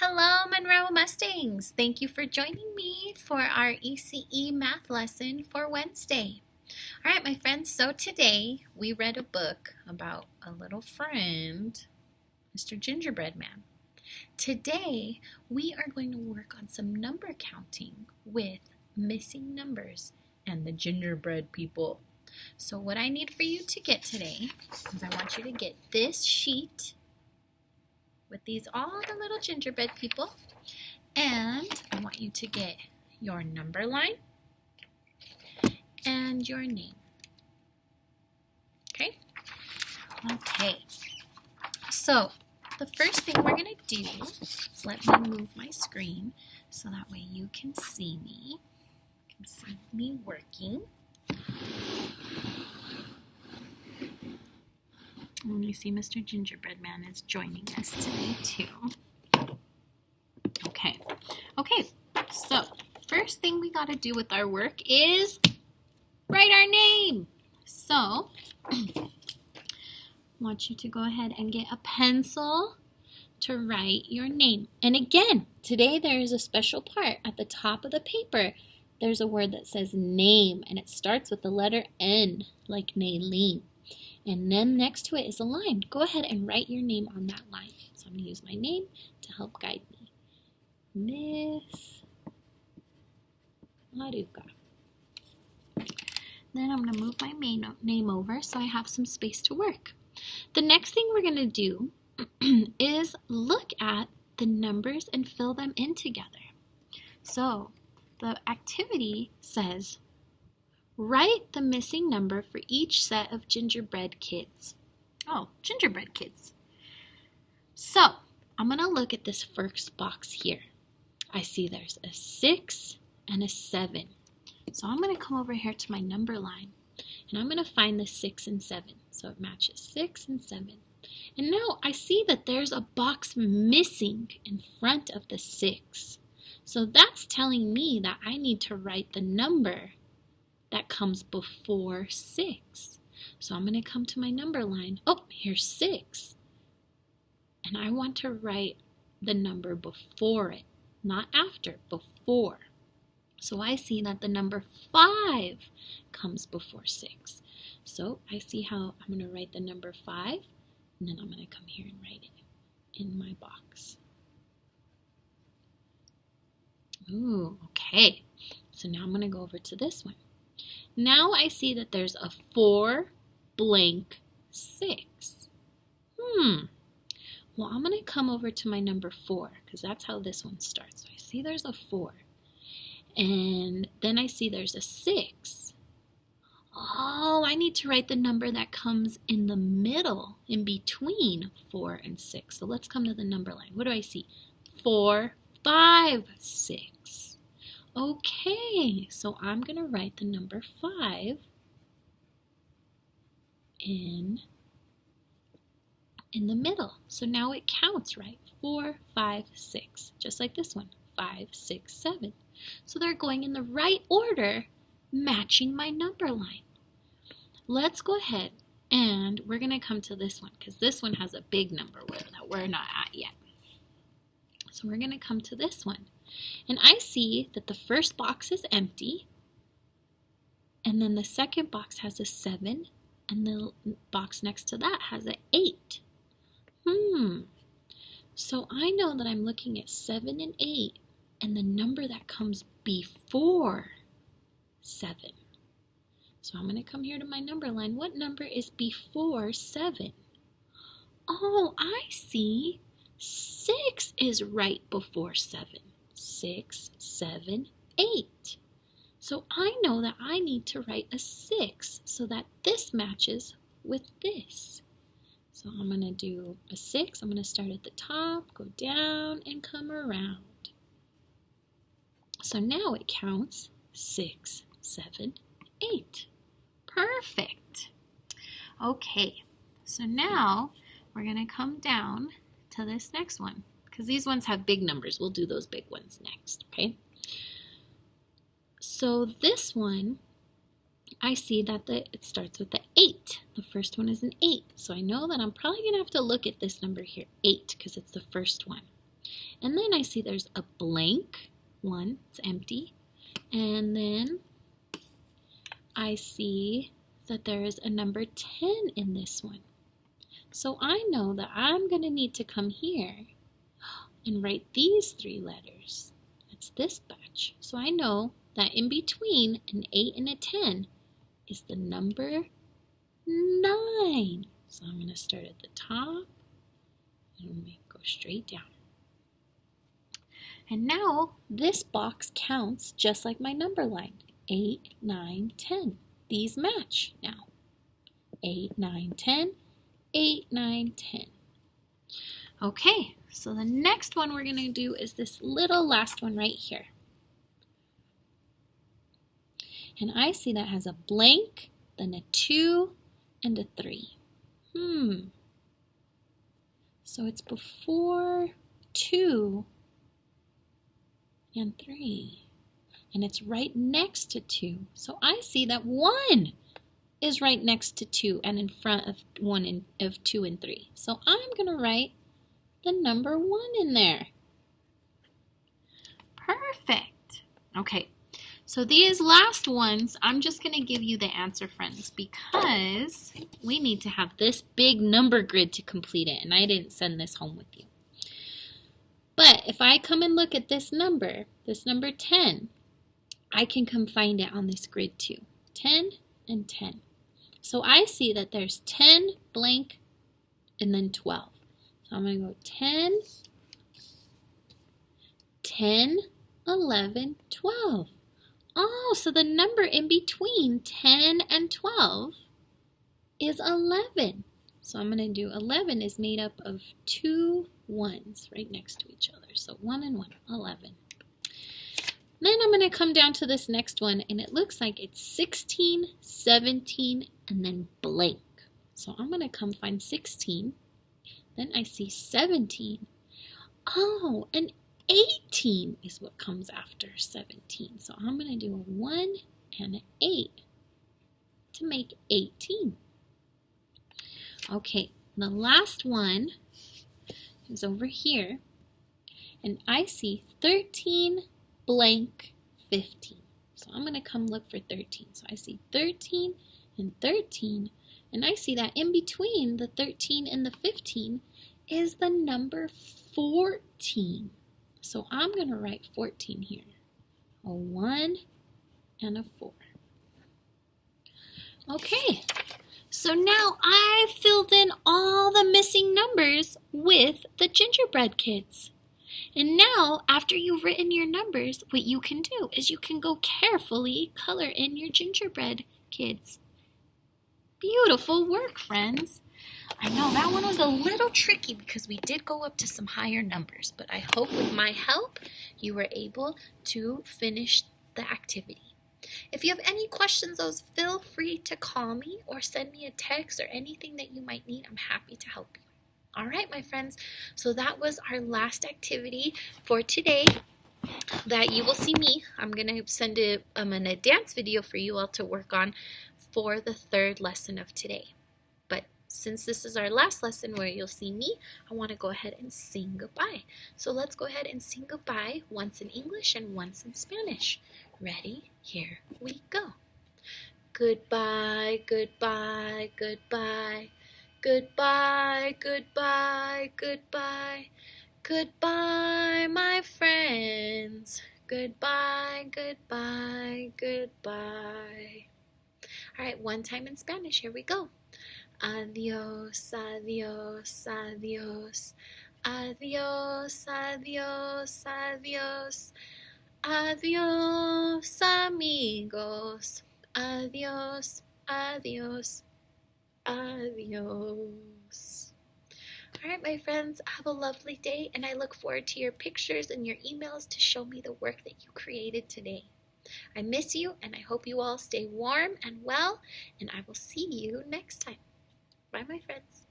Hello, Monroe Mustangs. Thank you for joining me for our ECE math lesson for Wednesday. All right, my friends, so today we read a book about a little friend, Mr. Gingerbread Man. Today we are going to work on some number counting with missing numbers and the gingerbread people. So what I need for you to get today is I want you to get this sheet with all the little gingerbread people, and I want you to get your number line and your name. Okay, so the first thing we're going to do is let me move my screen so that way you can see me working. And you see Mr. Gingerbread Man is joining us today too. Okay, so first thing we got to do with our work is write our name. So I want you to go ahead and get a pencil to write your name. And again, today there is a special part at the top of the paper. There's a word that says name, and it starts with the letter N, like Naylene. And then next to it is a line. Go ahead and write your name on that line. So I'm going to use my name to help guide me. Miss Maruka. Then I'm going to move my name over so I have some space to work. The next thing we're going to do is look at the numbers and fill them in together. So the activity says, write the missing number for each set of gingerbread kids. Oh, gingerbread kids. So I'm going to look at this first box here. I see there's a 6 and a 7. So I'm going to come over here to my number line, and I'm going to find the 6 and 7. So it matches 6 and 7. And now I see that there's a box missing in front of the 6. So that's telling me that I need to write the number that comes before 6. So I'm going to come to my number line. Oh, here's 6. And I want to write the number before it, not after, before. So I see that the number 5 comes before 6. So I see how I'm going to write the number 5, and then I'm going to come here and write it in my box. Ooh, okay. So now I'm going to go over to this one. Now I see that there's a 4 blank 6. Well, I'm going to come over to my number 4 because that's how this one starts. So I see there's a 4. And then I see there's a 6. Oh, I need to write the number that comes in the middle, in between 4 and 6. So let's come to the number line. What do I see? 4, 5, 6. Okay, so I'm going to write the number 5 in the middle. So now it counts, right? 4, 5, 6, just like this one. 5, 6, 7. So they're going in the right order, matching my number line. Let's go ahead and we're going to come to this one because this one has a big number that we're not at yet. So we're going to come to this one. And I see that the first box is empty, and then the second box has a 7, and the box next to that has an 8. So I know that I'm looking at 7 and 8, and the number that comes before 7. So I'm going to come here to my number line. What number is before 7? Oh, I see. 6 is right before 7. 6, 7, 8. So I know that I need to write a 6 so that this matches with this. So I'm going to do a 6. I'm going to start at the top, go down, and come around. So now it counts 6, 7, 8. Perfect. Okay, so now we're going to come down to this next one. Because these ones have big numbers. We'll do those big ones next, okay? So this one, I see that it starts with the 8. The first one is an 8. So I know that I'm probably going to have to look at this number here, 8, because it's the first one. And then I see there's a blank one, it's empty. And then I see that there is a number 10 in this one. So I know that I'm going to need to come here and write these 3 letters. That's this batch. So I know that in between an 8 and a 10 is the number 9. So I'm going to start at the top and go straight down. And now this box counts just like my number line. 8, 9, 10. These match now. 8, 9, 10. 8, 9, 10. Okay, so the next one we're going to do is this little last one right here. And I see that has a blank, then a 2, and a 3. So it's before 2 and 3. And it's right next to 2. So I see that 1 is right next to 2 and in front of 2 and 3. So I'm going to write the number 1 in there. Perfect. Okay, so these last ones, I'm just going to give you the answer, friends, because we need to have this big number grid to complete it, and I didn't send this home with you. But if I come and look at this number 10, I can come find it on this grid too. 10 and 10. So I see that there's 10 blank and then 12. So I'm going to go 10, 10, 11, 12. Oh, so the number in between 10 and 12 is 11. So I'm going to do 11 is made up of 2 1s right next to each other. So 1 and 1, 11. Then I'm going to come down to this next one, and it looks like it's 16, 17, and then blank. So I'm going to come find 16. Then I see 17. Oh, and 18 is what comes after 17. So I'm going to do a 1 and an 8 to make 18. Okay, the last one is over here, and I see 13 blank 15. So I'm going to come look for 13. So I see 13 and 13, and I see that in between the 13 and the 15 is the number 14. So I'm going to write 14 here. A 1 and a 4. Okay, so now I've filled in all the missing numbers with the Gingerbread Kids. And now, after you've written your numbers, what you can do is you can go carefully color in your Gingerbread Kids. Beautiful work, friends. I know that one was a little tricky because we did go up to some higher numbers, but I hope with my help you were able to finish the activity. If you have any questions, feel free to call me or send me a text or anything that you might need. I'm happy to help you. All right, my friends, so that was our last activity for today that you will see me. I'm going to send a dance video for you all to work on for the 3rd lesson of today. But since this is our last lesson where you'll see me, I want to go ahead and sing goodbye. So let's go ahead and sing goodbye once in English and once in Spanish. Ready? Here we go. Goodbye, goodbye, goodbye. Goodbye, goodbye, goodbye. Goodbye, my friends. Goodbye, goodbye, goodbye. All right, one time in Spanish. Here we go. Adios, adios, adios. Adios, adios, adios. Adios, amigos. Adios, adios. Adios. All right, my friends, have a lovely day, and I look forward to your pictures and your emails to show me the work that you created today. I miss you, and I hope you all stay warm and well, and I will see you next time. Bye, my friends.